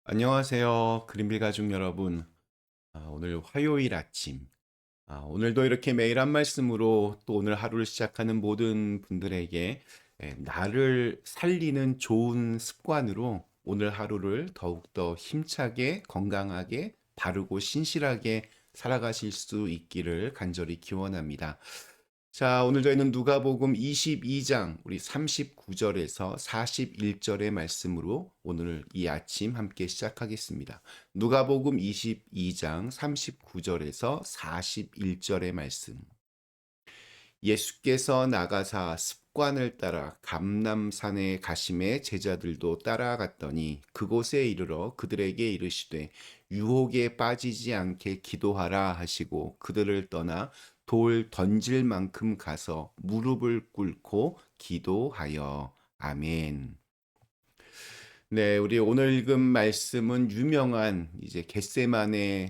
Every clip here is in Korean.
안녕하세요. 그린빌 가족 여러분. 오늘 화요일 아침. 오늘도 이렇게 매일 한 말씀으로 또 오늘 하루를 시작하는 모든 분들에게 나를 살리는 좋은 습관으로 오늘 하루를 더욱더 힘차게, 건강하게, 바르고 신실하게 살아가실 수 있기를 간절히 기원합니다. 자, 오늘 저희는 누가복음 22장 우리 39절에서 41절의 말씀으로 오늘 이 아침 함께 시작하겠습니다. 누가복음 22장 39절에서 41절의 말씀. 예수께서 나가사 습관을 따라 감람산에 가심에 제자들도 따라갔더니 그곳에 이르러 그들에게 이르시되 유혹에 빠지지 않게 기도하라 하시고 그들을 떠나 돌 던질 만큼 가서 무릎을 꿇고 기도하여 아멘. 네, 우리 오늘 읽은 말씀은 유명한 이제 겟세마네에서의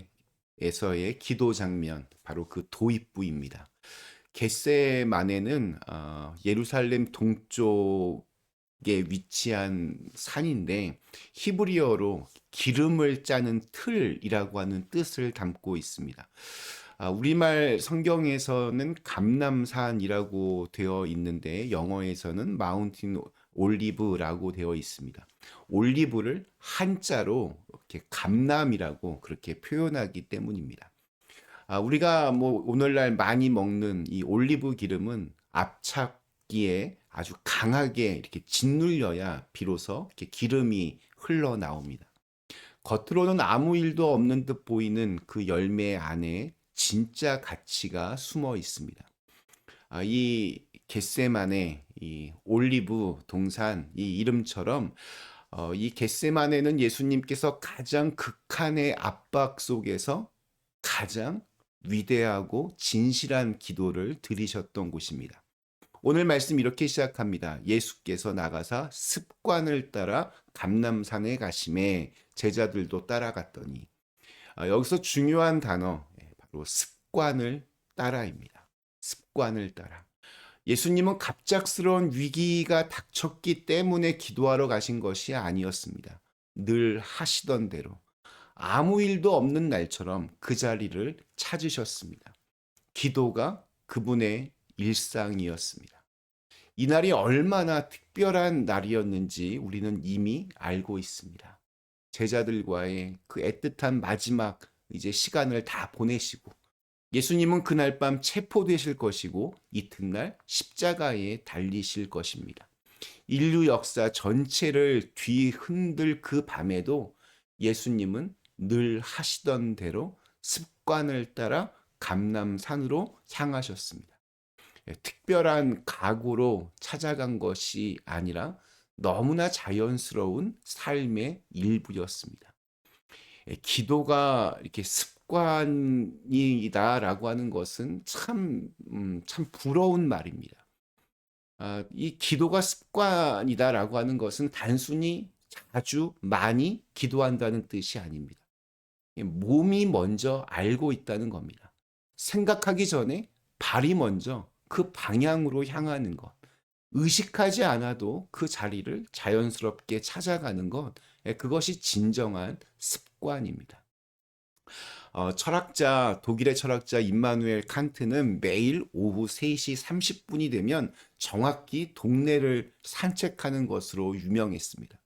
기도 장면, 바로 그 도입부입니다. 겟세마네는 예루살렘 동쪽에 위치한 산인데 히브리어로 기름을 짜는 틀이라고 하는 뜻을 담고 있습니다. 우리말 성경에서는 감람산이라고 되어 있는데 영어에서는 마운틴 올리브라고 되어 있습니다. 올리브를 한자로 이렇게 감람이라고 그렇게 표현하기 때문입니다. 우리가 뭐 오늘날 많이 먹는 이 올리브 기름은 압착기에 아주 강하게 이렇게 짓눌려야 비로소 이렇게 기름이 흘러나옵니다. 겉으로는 아무 일도 없는 듯 보이는 그 열매 안에 진짜 가치가 숨어 있습니다. 이 겟세마네, 이 올리브 동산 이 이름처럼 이 겟세마네는 예수님께서 가장 극한의 압박 속에서 가장 위대하고 진실한 기도를 드리셨던 곳입니다. 오늘 말씀 이렇게 시작합니다. 예수께서 나가사 습관을 따라 감람산에 가심에 제자들도 따라갔더니 여기서 중요한 단어 바로 습관을 따라입니다. 습관을 따라. 예수님은 갑작스러운 위기가 닥쳤기 때문에 기도하러 가신 것이 아니었습니다. 늘 하시던 대로 아무 일도 없는 날처럼 그 자리를 찾으셨습니다. 기도가 그분의 일상이었습니다. 이날이 얼마나 특별한 날이었는지 우리는 이미 알고 있습니다. 제자들과의 그 애틋한 마지막 이제 시간을 다 보내시고 예수님은 그날 밤 체포되실 것이고 이튿날 십자가에 달리실 것입니다. 인류 역사 전체를 뒤흔들 그 밤에도 예수님은 늘 하시던 대로 습관을 따라 감람산으로 향하셨습니다. 특별한 각오로 찾아간 것이 아니라 너무나 자연스러운 삶의 일부였습니다. 기도가 이렇게 습관이다라고 하는 것은 참 부러운 말입니다. 이 기도가 습관이다라고 하는 것은 단순히 자주 많이 기도한다는 뜻이 아닙니다. 몸이 먼저 알고 있다는 겁니다. 생각하기 전에 발이 먼저 그 방향으로 향하는 것. 의식하지 않아도 그 자리를 자연스럽게 찾아가는 것. 그것이 진정한 습관입니다. 독일의 철학자 임마누엘 칸트는 매일 오후 3시 30분이 되면 정확히 동네를 산책하는 것으로 유명했습니다.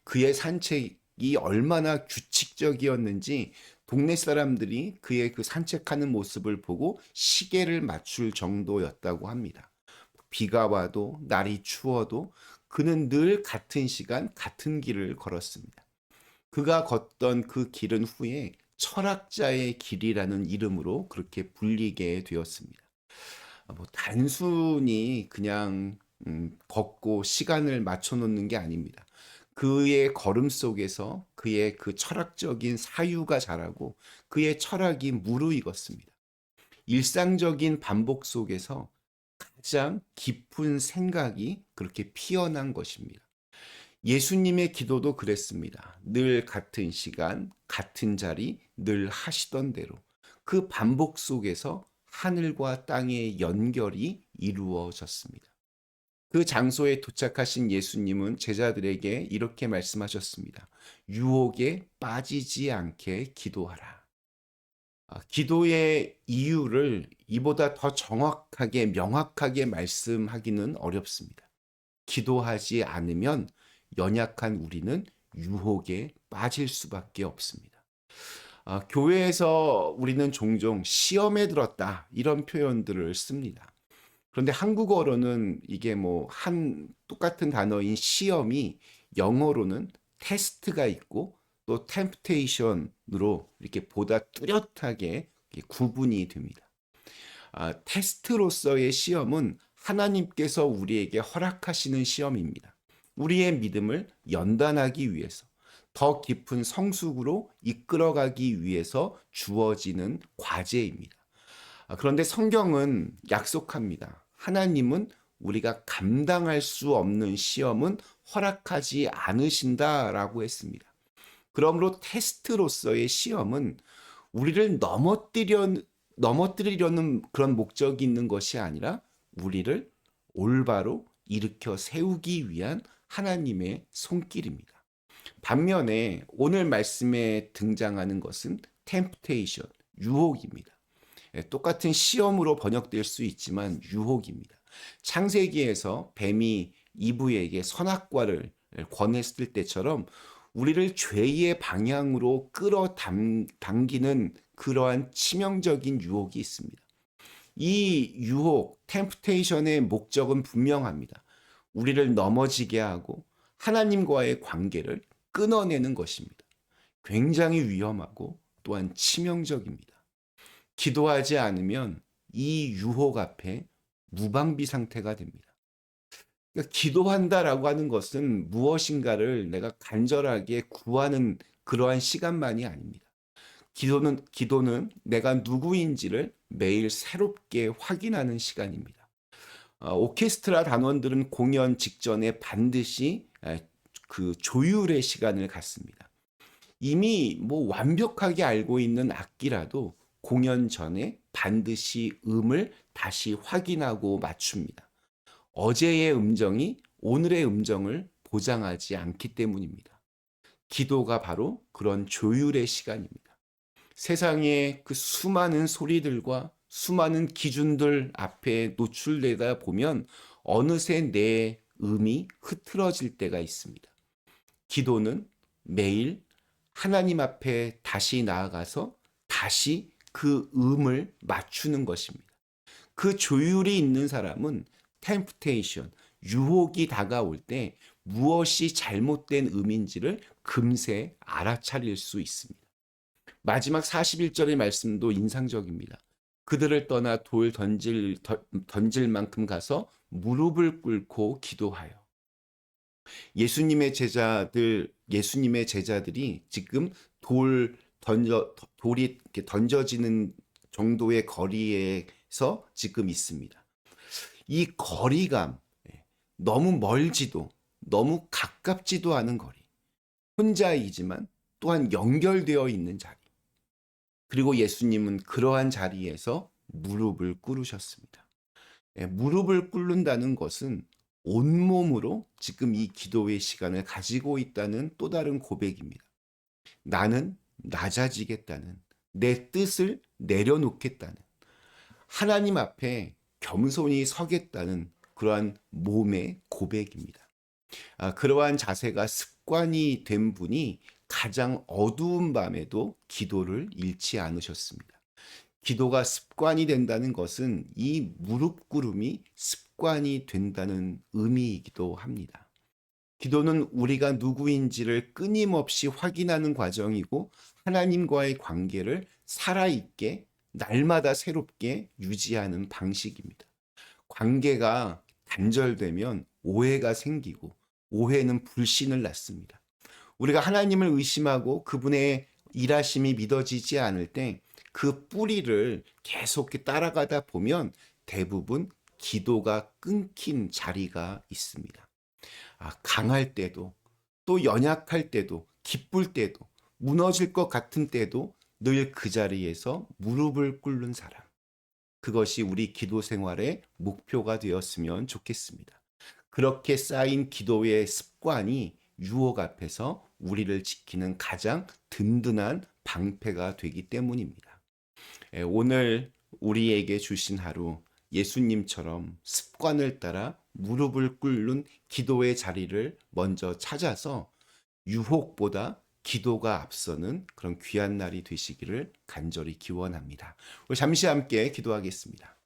그의 산책이 얼마나 규칙적이었는지 동네 사람들이 그의 그 산책하는 모습을 보고 시계를 맞출 정도였다고 합니다. 비가 와도 날이 추워도 그는 늘 같은 시간 같은 길을 걸었습니다. 그가 걷던 그 길은 후에 철학자의 길이라는 이름으로 그렇게 불리게 되었습니다. 뭐 단순히 그냥 걷고 시간을 맞춰 놓는 게 아닙니다. 그의 걸음 속에서 그의 그 철학적인 사유가 자라고 그의 철학이 무르익었습니다. 일상적인 반복 속에서 가장 깊은 생각이 그렇게 피어난 것입니다. 예수님의 기도도 그랬습니다. 늘 같은 시간, 같은 자리, 늘 하시던 대로. 그 반복 속에서 하늘과 땅의 연결이 이루어졌습니다. 그 장소에 도착하신 예수님은 제자들에게 이렇게 말씀하셨습니다. 유혹에 빠지지 않게 기도하라. 기도의 이유를 이보다 더 정확하게, 명확하게 말씀하기는 어렵습니다. 기도하지 않으면 연약한 우리는 유혹에 빠질 수밖에 없습니다. 교회에서 우리는 종종 시험에 들었다 이런 표현들을 씁니다. 그런데 한국어로는 이게 뭐 한 똑같은 단어인 시험이 영어로는 테스트가 있고 또 템프테이션으로 이렇게 보다 뚜렷하게 구분이 됩니다. 테스트로서의 시험은 하나님께서 우리에게 허락하시는 시험입니다. 우리의 믿음을 연단하기 위해서 더 깊은 성숙으로 이끌어가기 위해서 주어지는 과제입니다. 그런데 성경은 약속합니다. 하나님은 우리가 감당할 수 없는 시험은 허락하지 않으신다라고 했습니다. 그러므로 테스트로서의 시험은 우리를 넘어뜨리려는 그런 목적이 있는 것이 아니라 우리를 올바로 일으켜 세우기 위한 하나님의 손길입니다. 반면에 오늘 말씀에 등장하는 것은 템프테이션, 유혹입니다. 똑같은 시험으로 번역될 수 있지만 유혹입니다. 창세기에서 뱀이 이브에게 선악과를 권했을 때처럼 우리를 죄의 방향으로 끌어당기는 그러한 치명적인 유혹이 있습니다. 이 유혹, 템프테이션의 목적은 분명합니다. 우리를 넘어지게 하고 하나님과의 관계를 끊어내는 것입니다. 굉장히 위험하고 또한 치명적입니다. 기도하지 않으면 이 유혹 앞에 무방비 상태가 됩니다. 그러니까 기도한다라고 하는 것은 무엇인가를 내가 간절하게 구하는 그러한 시간만이 아닙니다. 기도는 내가 누구인지를 매일 새롭게 확인하는 시간입니다. 오케스트라 단원들은 공연 직전에 반드시 그 조율의 시간을 갖습니다. 이미 뭐 완벽하게 알고 있는 악기라도 공연 전에 반드시 음을 다시 확인하고 맞춥니다. 어제의 음정이 오늘의 음정을 보장하지 않기 때문입니다. 기도가 바로 그런 조율의 시간입니다. 세상의 그 수많은 소리들과 수많은 기준들 앞에 노출되다 보면 어느새 내 음이 흐트러질 때가 있습니다. 기도는 매일 하나님 앞에 다시 나아가서 다시 그 음을 맞추는 것입니다. 그 조율이 있는 사람은 템프테이션, 유혹이 다가올 때 무엇이 잘못된 음인지를 금세 알아차릴 수 있습니다. 마지막 41절의 말씀도 인상적입니다. 그들을 떠나 돌 던질 만큼 가서 무릎을 꿇고 기도하여. 예수님의 제자들이 지금 돌이 이렇게 던져지는 정도의 거리에서 지금 있습니다. 이 거리감, 너무 멀지도 너무 가깝지도 않은 거리, 혼자이지만 또한 연결되어 있는 자리. 그리고 예수님은 그러한 자리에서 무릎을 꿇으셨습니다. 무릎을 꿇는다는 것은 온몸으로 지금 이 기도의 시간을 가지고 있다는 또 다른 고백입니다. 나는 낮아지겠다는, 내 뜻을 내려놓겠다는, 하나님 앞에 겸손히 서겠다는 그러한 몸의 고백입니다. 그러한 자세가 습관이 된 분이 가장 어두운 밤에도 기도를 잃지 않으셨습니다. 기도가 습관이 된다는 것은 이 무릎 꿇음이 습관이 된다는 의미이기도 합니다. 기도는 우리가 누구인지를 끊임없이 확인하는 과정이고 하나님과의 관계를 살아있게 날마다 새롭게 유지하는 방식입니다. 관계가 단절되면 오해가 생기고 오해는 불신을 낳습니다. 우리가 하나님을 의심하고 그분의 일하심이 믿어지지 않을 때 그 뿌리를 계속 따라가다 보면 대부분 기도가 끊긴 자리가 있습니다. 강할 때도 또 연약할 때도 기쁠 때도 무너질 것 같은 때도 늘 그 자리에서 무릎을 꿇는 사람. 그것이 우리 기도 생활의 목표가 되었으면 좋겠습니다. 그렇게 쌓인 기도의 습관이 유혹 앞에서 우리를 지키는 가장 든든한 방패가 되기 때문입니다. 오늘 우리에게 주신 하루 예수님처럼 습관을 따라 무릎을 꿇는 기도의 자리를 먼저 찾아서 유혹보다 기도가 앞서는 그런 귀한 날이 되시기를 간절히 기원합니다. 우리 잠시 함께 기도하겠습니다.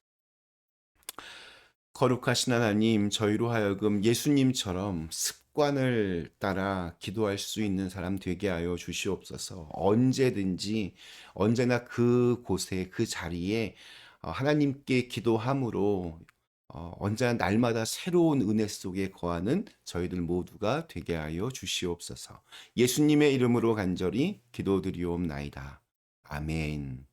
거룩하신 하나님, 저희로 하여금 예수님처럼 습관을 따라 기도할 수 있는 사람 되게 하여 주시옵소서. 언제든지 언제나 그곳에 그 자리에 하나님께 기도함으로 언제나 날마다 새로운 은혜 속에 거하는 저희들 모두가 되게 하여 주시옵소서. 예수님의 이름으로 간절히 기도드리옵나이다. 아멘.